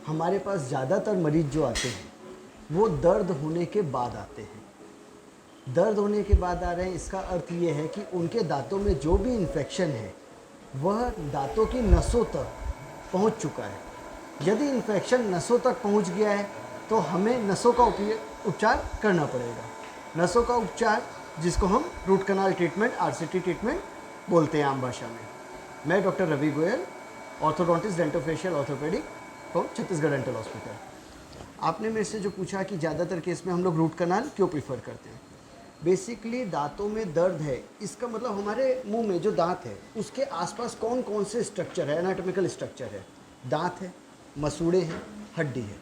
हमारे पास ज़्यादातर मरीज जो आते हैं वो दर्द होने के बाद आते हैं। दर्द होने के बाद आ रहे हैं, इसका अर्थ ये है कि उनके दांतों में जो भी इन्फेक्शन है वह दांतों की नसों तक पहुंच चुका है। यदि इन्फेक्शन नसों तक पहुंच गया है तो हमें नसों का उपचार करना पड़ेगा। नसों का उपचार जिसको हम root canal treatment, RCT treatment बोलते हैं आम भाषा में। मैं doctor Ravi Goyal, orthodontist, dentofacial orthopedic from Chhattisgarh dental hospital. आपने मेरे से जो पूछा कि ज़्यादातर केस में हम लोग रूट कनाल क्यों प्रीफर करते हैं। बेसिकली दांतों में दर्द है, इसका मतलब हमारे मुंह में जो दांत है उसके आसपास कौन कौन से स्ट्रक्चर है, एनाटॉमिकल स्ट्रक्चर है। दांत है, मसूड़े हैं, हड्डी है,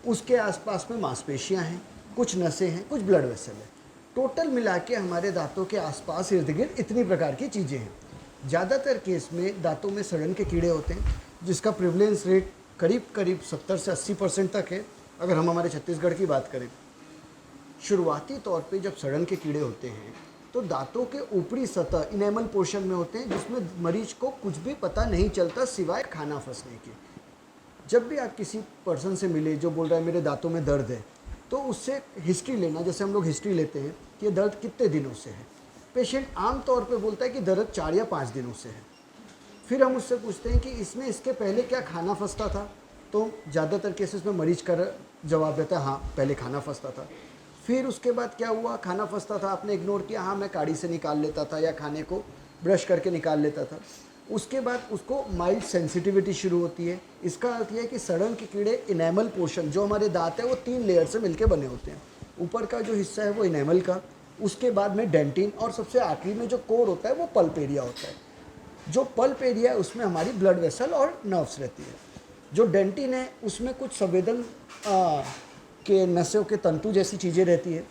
उसके आसपास में मांसपेशियां हैं, कुछ नसें हैं, कुछ ब्लड वेसल है। टोटल मिला के हमारे दांतों के आसपास इर्द गिर्द इतनी प्रकार की चीज़ें हैं। ज़्यादातर केस में दांतों में सड़न के कीड़े होते हैं जिसका प्रिवलेंस रेट करीब करीब 70 से 80% तक है। अगर हम हमारे छत्तीसगढ़ की बात करें, शुरुआती तौर पे जब सड़न के कीड़े होते हैं तो दांतों के ऊपरी सतह इनेमल पोर्शन में होते हैं जिसमें मरीज को कुछ भी पता नहीं चलता सिवाय खाना फंसने के। जब भी आप किसी पर्सन से मिले जो बोल रहा है मेरे दांतों में दर्द है, तो उससे हिस्ट्री लेना, जैसे हम लोग हिस्ट्री लेते हैं कि ये दर्द कितने दिनों से है। पेशेंट आम तौर पे बोलता है कि दर्द 4 या 5 दिनों से है। फिर हम उससे पूछते हैं कि इसमें इसके पहले क्या खाना फंसता था, तो ज़्यादातर केसेस में मरीज का जवाब देता है हाँ पहले खाना फंसता था। फिर उसके बाद क्या हुआ, खाना फंसता था, आपने इग्नोर किया, हाँ मैं काड़ी से निकाल लेता था या खाने को ब्रश करके निकाल लेता था। उसके बाद उसको माइल्ड सेंसिटिविटी शुरू होती है। इसका अर्थ यह है कि सड़न के कीड़े इनेमल पोर्शन, जो हमारे दांत है वो 3 लेयर से मिलके बने होते हैं। ऊपर का जो हिस्सा है वो इनेमल का, उसके बाद में डेंटिन, और सबसे आखिरी में जो कोर होता है वो पल्प एरिया होता है। जो पल्प एरिया है उसमें हमारी ब्लड वेसल और नर्व्स रहती है। जो डेंटिन है उसमें कुछ संवेदन के नसों के तंतु जैसी चीज़ें रहती है।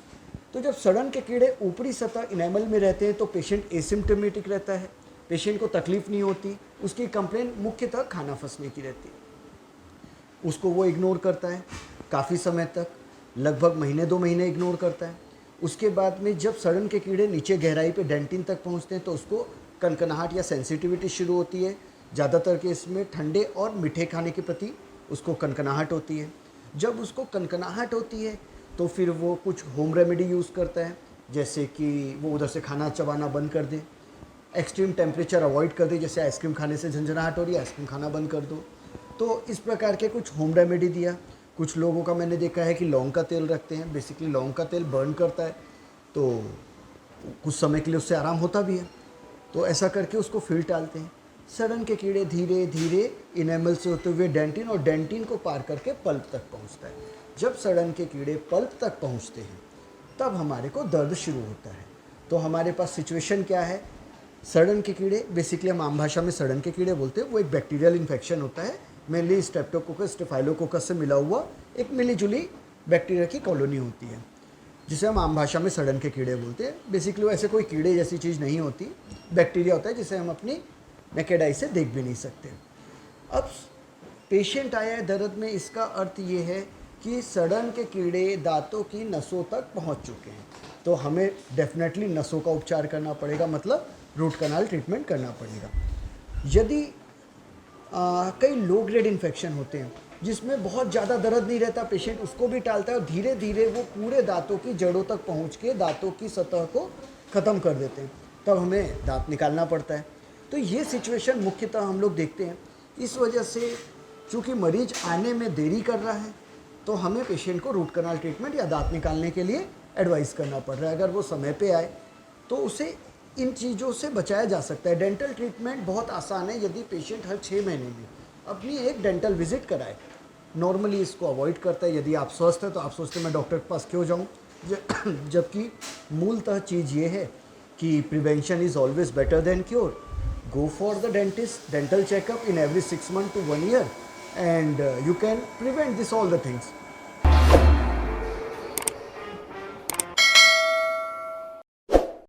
तो जब सड़न के कीड़े ऊपरी सतह इनेमल में रहते हैं तो पेशेंट एसिम्प्टोमेटिक रहता है, पेशेंट को तकलीफ नहीं होती। उसकी कंप्लेन मुख्यतः खाना फंसने की रहती है। उसको वो इग्नोर करता है काफ़ी समय तक, लगभग महीने 2 महीने इग्नोर करता है। उसके बाद में जब सड़न के कीड़े नीचे गहराई पे डेंटिन तक पहुंचते हैं तो उसको कनकनाहट या सेंसिटिविटी शुरू होती है। ज़्यादातर केस में ठंडे और मीठे खाने के प्रति उसको कनकनाहट होती है। जब उसको कनकनाहट होती है तो फिर वो कुछ होम रेमेडी यूज़ करता है, जैसे कि वो उधर से खाना चबाना बंद कर दे, एक्सट्रीम टेम्परेचर अवॉइड कर दे, जैसे आइसक्रीम खाने से झंझनाहट हो रही है आइसक्रीम खाना बंद कर दो। तो इस प्रकार के कुछ होम रेमेडी दिया। कुछ लोगों का मैंने देखा है कि लौंग का तेल रखते हैं। बेसिकली लौंग का तेल बर्न करता है तो कुछ समय के लिए उससे आराम होता भी है, तो ऐसा करके उसको फिर टालते हैं। सड़न के कीड़े धीरे धीरे इनेमल से होते हुए डेंटिन और डेंटिन को पार करके पल्प तक पहुंचता है। जब सड़न के कीड़े पल्प तक पहुंचते हैं तब हमारे को दर्द शुरू होता है। तो हमारे पास सिचुएशन क्या है, सड़न के कीड़े, बेसिकली हम आम भाषा में सड़न के कीड़े बोलते हैं, वो एक बैक्टीरियल इन्फेक्शन होता है, मेनली स्ट्रेप्टोकोकस स्टेफाइलोकोकस से मिला हुआ एक मिलीजुली बैक्टीरिया की कॉलोनी होती है जिसे हम आम भाषा में सड़न के कीड़े बोलते हैं। बेसिकली वो ऐसे कोई कीड़े जैसी चीज़ नहीं होती, बैक्टीरिया होता है जिसे हम अपनी नेकेड आई से देख भी नहीं सकते। अब पेशेंट आया है दर्द में, इसका अर्थ ये है कि सड़न के कीड़े दांतों की नसों तक पहुंच चुके हैं, तो हमें डेफिनेटली नसों का उपचार करना पड़ेगा, मतलब रूट कनाल ट्रीटमेंट करना पड़ेगा। यदि कई लो ग्रेड इन्फेक्शन होते हैं जिसमें बहुत ज़्यादा दर्द नहीं रहता, पेशेंट उसको भी टालता है और धीरे धीरे वो पूरे दांतों की जड़ों तक पहुंच के दांतों की सतह को ख़त्म कर देते हैं, तब हमें दांत निकालना पड़ता है। तो ये सिचुएशन मुख्यतः हम लोग देखते हैं। इस वजह से चूँकि मरीज आने में देरी कर रहा है तो हमें पेशेंट को रूट कनाल ट्रीटमेंट या दांत निकालने के लिए एडवाइस करना पड़ रहा है। अगर वो समय पे आए तो उसे इन चीज़ों से बचाया जा सकता है। डेंटल ट्रीटमेंट बहुत आसान है यदि पेशेंट हर 6 महीने में अपनी एक डेंटल विजिट कराए। नॉर्मली इसको अवॉइड करता है। यदि आप स्वस्थ हैं तो आप सोचते हैं मैं डॉक्टर के पास क्यों जाऊं, जबकि मूलतः चीज़ ये है कि prevention is always better than cure. Go for the dental checkup in every 6 months to 1 year and you can prevent this all the things.